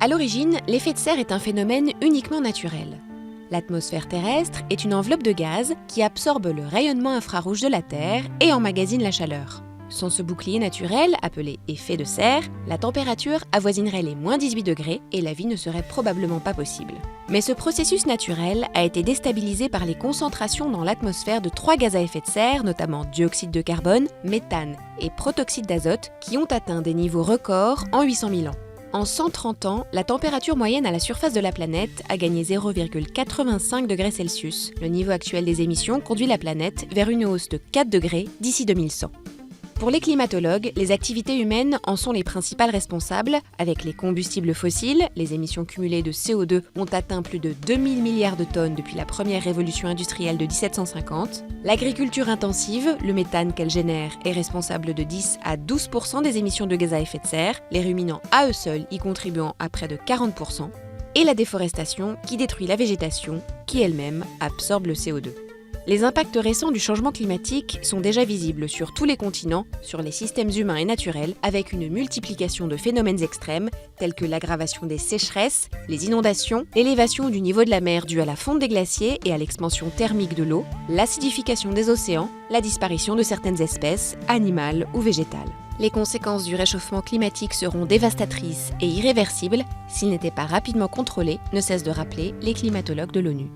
À l'origine, l'effet de serre est un phénomène uniquement naturel. L'atmosphère terrestre est une enveloppe de gaz qui absorbe le rayonnement infrarouge de la Terre et emmagasine la chaleur. Sans ce bouclier naturel, appelé effet de serre, la température avoisinerait les moins 18 degrés et la vie ne serait probablement pas possible. Mais ce processus naturel a été déstabilisé par les concentrations dans l'atmosphère de 3 gaz à effet de serre, notamment dioxyde de carbone, méthane et protoxyde d'azote, qui ont atteint des niveaux records en 800 000 ans. En 130 ans, la température moyenne à la surface de la planète a gagné 0,85 degrés Celsius. Le niveau actuel des émissions conduit la planète vers une hausse de 4 degrés d'ici 2100. Pour les climatologues, les activités humaines en sont les principales responsables. Avec les combustibles fossiles, les émissions cumulées de CO2 ont atteint plus de 2000 milliards de tonnes depuis la première révolution industrielle de 1750. L'agriculture intensive, le méthane qu'elle génère, est responsable de 10 à 12% des émissions de gaz à effet de serre, les ruminants à eux seuls y contribuant à près de 40%, et la déforestation qui détruit la végétation, qui elle-même absorbe le CO2. Les impacts récents du changement climatique sont déjà visibles sur tous les continents, sur les systèmes humains et naturels, avec une multiplication de phénomènes extrêmes tels que l'aggravation des sécheresses, les inondations, l'élévation du niveau de la mer due à la fonte des glaciers et à l'expansion thermique de l'eau, l'acidification des océans, la disparition de certaines espèces, animales ou végétales. Les conséquences du réchauffement climatique seront dévastatrices et irréversibles s'ils n'étaient pas rapidement contrôlés, ne cessent de rappeler les climatologues de l'ONU.